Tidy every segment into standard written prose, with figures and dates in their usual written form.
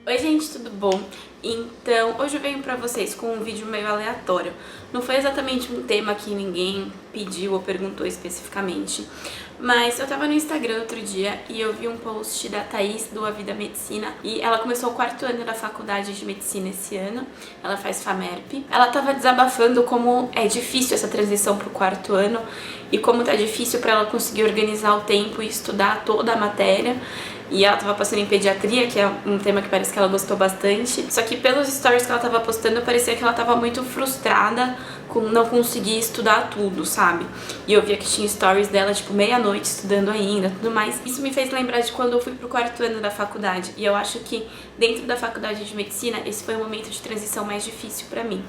Oi gente, tudo bom? Então, hoje eu venho pra vocês com um vídeo meio aleatório. Não foi exatamente um tema que ninguém pediu ou perguntou especificamente, mas eu tava no Instagram outro dia e eu vi um post da Thaís do A Vida Medicina e ela começou o 4º ano da faculdade de medicina esse ano, ela faz FAMERP. Ela tava desabafando como é difícil essa transição pro 4º ano e como tá difícil pra ela conseguir organizar o tempo e estudar toda a matéria. E ela tava passando em pediatria, que é um tema que parece que ela gostou bastante. Só que pelos stories que ela tava postando, parecia que ela tava muito frustrada com não conseguir estudar tudo, sabe? E eu via que tinha stories dela, tipo, meia-noite estudando ainda, tudo mais. Isso me fez lembrar de quando eu fui pro 4º ano da faculdade. E eu acho que dentro da faculdade de medicina, esse foi o momento de transição mais difícil pra mim.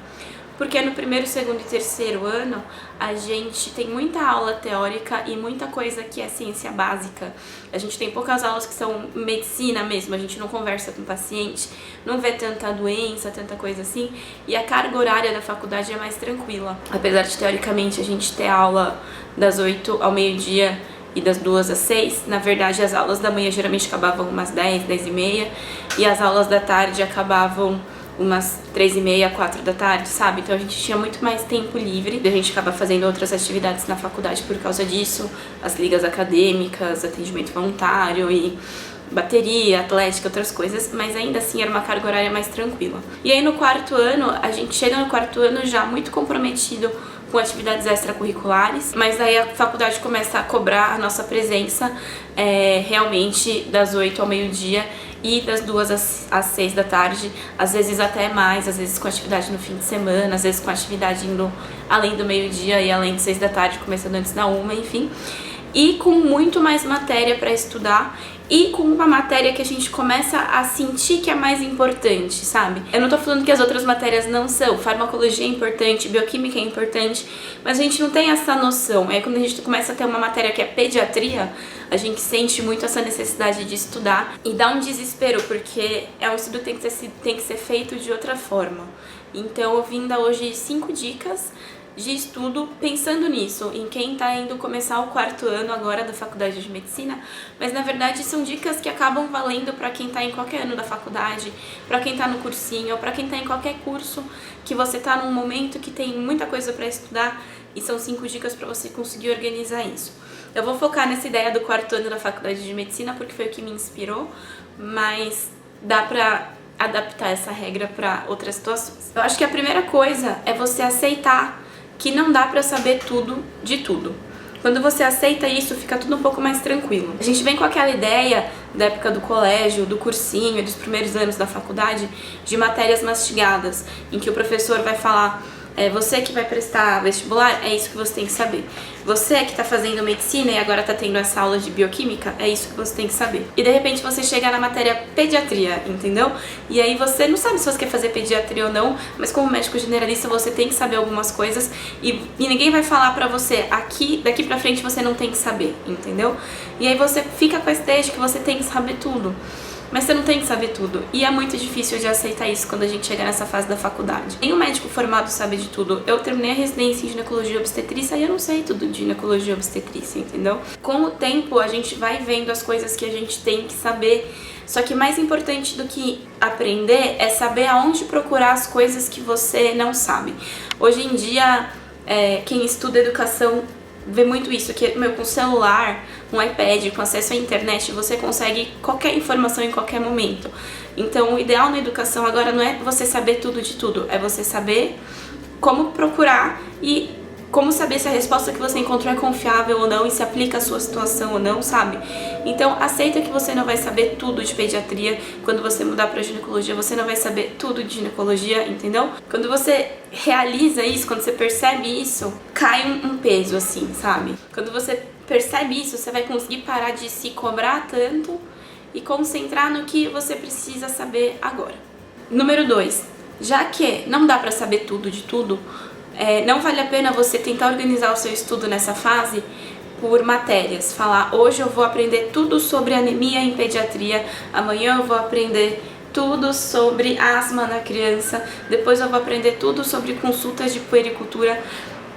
Porque no 1º, 2º e 3º ano, a gente tem muita aula teórica e muita coisa que é ciência básica. A gente tem poucas aulas que são medicina mesmo, a gente não conversa com o paciente, não vê tanta doença, tanta coisa assim. E a carga horária da faculdade é mais tranquila. Apesar de, teoricamente, a gente ter aula das 8 ao meio-dia e das 2 às 6, na verdade as aulas da manhã geralmente acabavam umas 10, 10 e meia, e as aulas da tarde acabavam umas 3h30, 4 da tarde, sabe? Então a gente tinha muito mais tempo livre, a gente acaba fazendo outras atividades na faculdade por causa disso, as ligas acadêmicas, atendimento voluntário e bateria, atlética, outras coisas, mas ainda assim era uma carga horária mais tranquila. E aí no 4º ano, a gente chega no 4º ano já muito comprometido com atividades extracurriculares, mas aí a faculdade começa a cobrar a nossa presença realmente das 8 ao meio-dia e das 2 às 6 da tarde, às vezes até mais, às vezes com atividade no fim de semana, às vezes com atividade indo além do meio-dia e além de 6 da tarde, começando antes da 1, enfim. E com muito mais matéria para estudar e com uma matéria que a gente começa a sentir que é mais importante, sabe? Eu não tô falando que as outras matérias não são, farmacologia é importante, bioquímica é importante, mas a gente não tem essa noção. É quando a gente começa a ter uma matéria que é pediatria, a gente sente muito essa necessidade de estudar e dá um desespero, porque é um estudo que tem que ser feito de outra forma. Então eu vim dar hoje 5 dicas de estudo pensando nisso, em quem tá indo começar o 4º ano agora da faculdade de medicina, mas na verdade são dicas que acabam valendo para quem tá em qualquer ano da faculdade, para quem tá no cursinho, ou para quem tá em qualquer curso que você tá num momento que tem muita coisa para estudar, e são 5 dicas para você conseguir organizar isso. Eu vou focar nessa ideia do 4º ano da faculdade de medicina porque foi o que me inspirou, mas dá pra adaptar essa regra para outras situações. Eu acho que a primeira coisa é você aceitar que não dá pra saber tudo de tudo. Quando você aceita isso, fica tudo um pouco mais tranquilo. A gente vem com aquela ideia da época do colégio, do cursinho, dos primeiros anos da faculdade, de matérias mastigadas, em que o professor vai falar: você que vai prestar vestibular, é isso que você tem que saber. Você que tá fazendo medicina e agora tá tendo essa aula de bioquímica, é isso que você tem que saber. E de repente você chega na matéria pediatria, entendeu? E aí você não sabe se você quer fazer pediatria ou não, mas como médico generalista você tem que saber algumas coisas e ninguém vai falar pra você daqui pra frente você não tem que saber, entendeu? E aí você fica com a ideia de que você tem que saber tudo. Mas você não tem que saber tudo, e é muito difícil de aceitar isso quando a gente chega nessa fase da faculdade. Nenhum médico formado sabe de tudo. Eu terminei a residência em ginecologia e obstetrícia e eu não sei tudo de ginecologia e obstetrícia, entendeu? Com o tempo a gente vai vendo as coisas que a gente tem que saber, só que mais importante do que aprender é saber aonde procurar as coisas que você não sabe. Hoje em dia, quem estuda educação vê muito isso, que com celular, um iPad, com acesso à internet, você consegue qualquer informação em qualquer momento. Então o ideal na educação agora não é você saber tudo de tudo, é você saber como procurar e como saber se a resposta que você encontrou é confiável ou não e se aplica à sua situação ou não, sabe? Então aceita que você não vai saber tudo de pediatria. Quando você mudar pra ginecologia, você não vai saber tudo de ginecologia, entendeu? Quando você realiza isso, quando você percebe isso, cai um peso assim, sabe? Quando você percebe isso, você vai conseguir parar de se cobrar tanto e concentrar no que você precisa saber agora. Número 2. Já que não dá pra saber tudo de tudo, não vale a pena você tentar organizar o seu estudo nessa fase por matérias. Falar: hoje eu vou aprender tudo sobre anemia em pediatria, amanhã eu vou aprender tudo sobre asma na criança, depois eu vou aprender tudo sobre consultas de puericultura.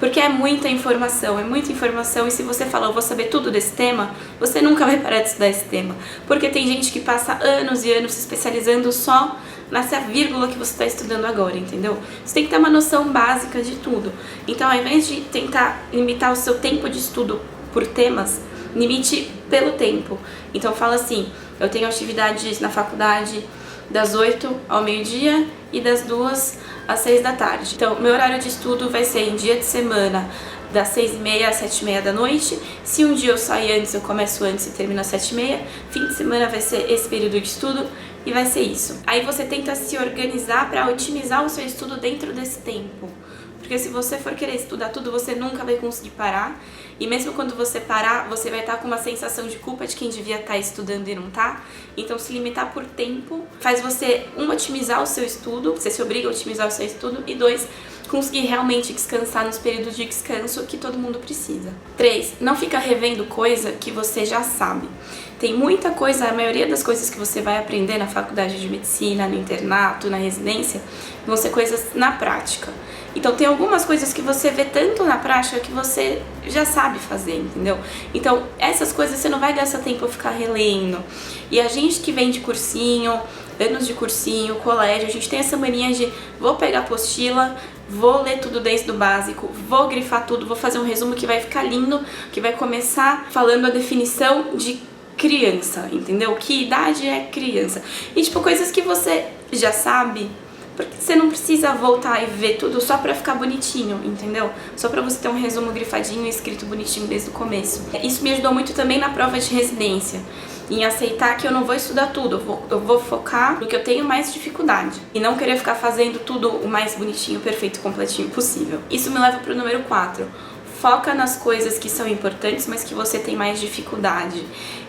Porque é muita informação e se você falar, eu vou saber tudo desse tema, você nunca vai parar de estudar esse tema. Porque tem gente que passa anos e anos se especializando só nessa vírgula que você está estudando agora, entendeu? Você tem que ter uma noção básica de tudo. Então, ao invés de tentar limitar o seu tempo de estudo por temas, limite pelo tempo. Então, fala assim, eu tenho atividades na faculdade das 8 ao meio-dia e das 2 às 6 da tarde. Então, meu horário de estudo vai ser em dia de semana, das 6h30 às 7h30 da noite. Se um dia eu sair antes, eu começo antes e termino às 7h30. Fim de semana vai ser esse período de estudo e vai ser isso. Aí você tenta se organizar para otimizar o seu estudo dentro desse tempo. Porque se você for querer estudar tudo, você nunca vai conseguir parar. E mesmo quando você parar, você vai estar com uma sensação de culpa de quem devia estar estudando e não tá. Então, se limitar por tempo faz você, otimizar o seu estudo, você se obriga a otimizar o seu estudo, e 2, conseguir realmente descansar nos períodos de descanso que todo mundo precisa. 3, não fica revendo coisa que você já sabe. Tem muita coisa, a maioria das coisas que você vai aprender na faculdade de medicina, no internato, na residência, vão ser coisas na prática. Então tem algumas coisas que você vê tanto na prática que você já sabe fazer, entendeu? Então essas coisas você não vai gastar tempo a ficar relendo. E a gente que vem de cursinho, anos de cursinho, colégio, a gente tem essa mania de vou pegar a apostila, vou ler tudo desde o básico, vou grifar tudo, vou fazer um resumo que vai ficar lindo, que vai começar falando a definição de criança, entendeu? Que idade é criança? E tipo, coisas que você já sabe, porque você não precisa voltar e ver tudo só pra ficar bonitinho, entendeu? Só pra você ter um resumo grifadinho e escrito bonitinho desde o começo. Isso me ajudou muito também na prova de residência, em aceitar que eu não vou estudar tudo, eu vou focar no que eu tenho mais dificuldade e não querer ficar fazendo tudo o mais bonitinho, perfeito, completinho possível. Isso me leva pro número 4. Foca nas coisas que são importantes, mas que você tem mais dificuldade.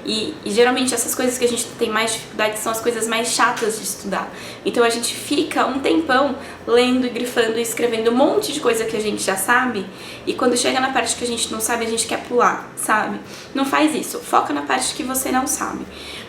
E geralmente essas coisas que a gente tem mais dificuldade são as coisas mais chatas de estudar. Então a gente fica um tempão lendo e grifando e escrevendo um monte de coisa que a gente já sabe, e quando chega na parte que a gente não sabe, a gente quer pular, sabe? Não faz isso, foca na parte que você não sabe.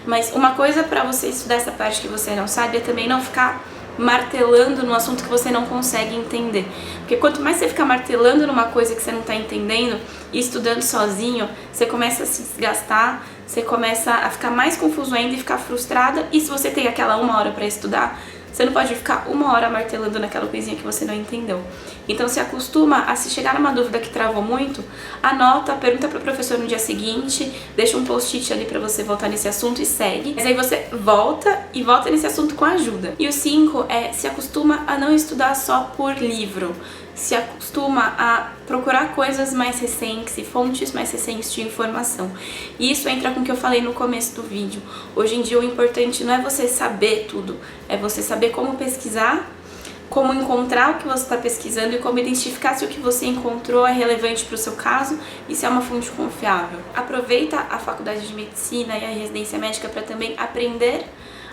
Mas uma coisa pra você estudar essa parte que você não sabe é também não ficar martelando no assunto que você não consegue entender. Porque quanto mais você ficar martelando numa coisa que você não está entendendo e estudando sozinho, você começa a se desgastar, você começa a ficar mais confuso ainda e ficar frustrada. E se você tem aquela 1 hora para estudar, você não pode ficar 1 hora martelando naquela coisinha que você não entendeu. Então se acostuma a, se chegar numa dúvida que travou muito, anota, pergunta pro professor no dia seguinte, deixa um post-it ali pra você voltar nesse assunto e segue. Mas aí você volta e volta nesse assunto com ajuda. E o 5 é, se acostuma a não estudar só por livro. Se acostuma a procurar coisas mais recentes e fontes mais recentes de informação. E isso entra com o que eu falei no começo do vídeo. Hoje em dia o importante não é você saber tudo, é você saber como pesquisar, como encontrar o que você está pesquisando e como identificar se o que você encontrou é relevante para o seu caso e se é uma fonte confiável. Aproveita a faculdade de medicina e a residência médica para também aprender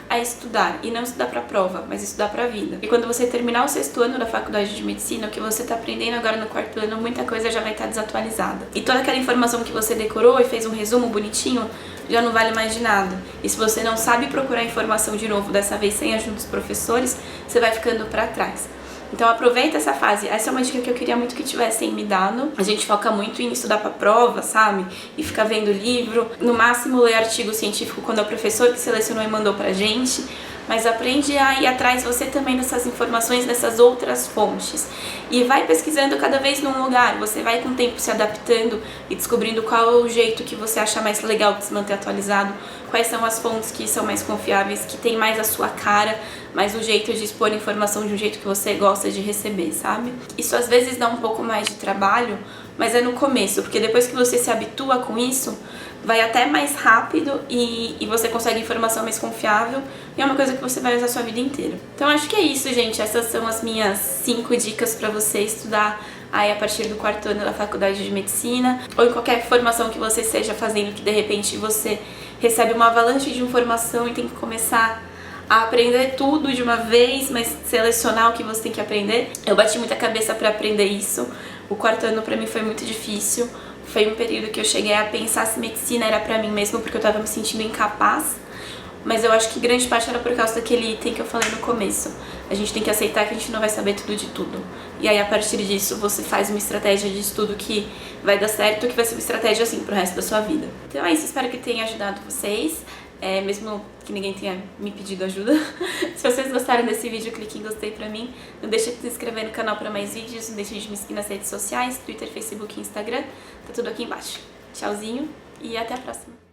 a estudar, e não estudar para prova, mas estudar para a vida. E quando você terminar o 6º ano da faculdade de medicina, o que você está aprendendo agora no 4º ano, muita coisa já vai estar desatualizada. E toda aquela informação que você decorou e fez um resumo bonitinho, já não vale mais de nada. E se você não sabe procurar informação de novo, dessa vez sem ajuda dos professores, você vai ficando para trás. Então aproveita essa fase. Essa é uma dica que eu queria muito que tivessem me dado. A gente foca muito em estudar pra prova, sabe? E ficar vendo livro. No máximo ler artigo científico quando é o professor que selecionou e mandou pra gente. Mas aprende a ir atrás você também dessas informações, dessas outras fontes. E vai pesquisando cada vez num lugar. Você vai com o tempo se adaptando e descobrindo qual é o jeito que você acha mais legal de se manter atualizado. Quais são as fontes que são mais confiáveis, que tem mais a sua cara, mais o jeito de expor informação de um jeito que você gosta de receber, sabe? Isso às vezes dá um pouco mais de trabalho, mas é no começo, porque depois que você se habitua com isso, vai até mais rápido e você consegue informação mais confiável, e é uma coisa que você vai usar a sua vida inteira. Então acho que é isso, gente. Essas são as minhas 5 dicas para você estudar aí a partir do 4º ano da faculdade de medicina, ou em qualquer formação que você esteja fazendo, que de repente você recebe uma avalanche de informação e tem que começar a aprender tudo de uma vez, mas selecionar o que você tem que aprender. Eu bati muita cabeça para aprender isso. O 4º ano para mim foi muito difícil. Foi um período que eu cheguei a pensar se medicina era pra mim mesmo, porque eu tava me sentindo incapaz. mas eu acho que grande parte era por causa daquele item que eu falei no começo. A gente tem que aceitar que a gente não vai saber tudo de tudo. E aí, a partir disso, você faz uma estratégia de estudo que vai dar certo, que vai ser uma estratégia, assim, pro resto da sua vida. Então é isso, espero que tenha ajudado vocês. Mesmo que ninguém tenha me pedido ajuda. Se vocês gostaram desse vídeo, clique em gostei pra mim. Não deixe de se inscrever no canal pra mais vídeos. Não deixe de me seguir nas redes sociais, Twitter, Facebook e Instagram. Tá tudo aqui embaixo. Tchauzinho e até a próxima.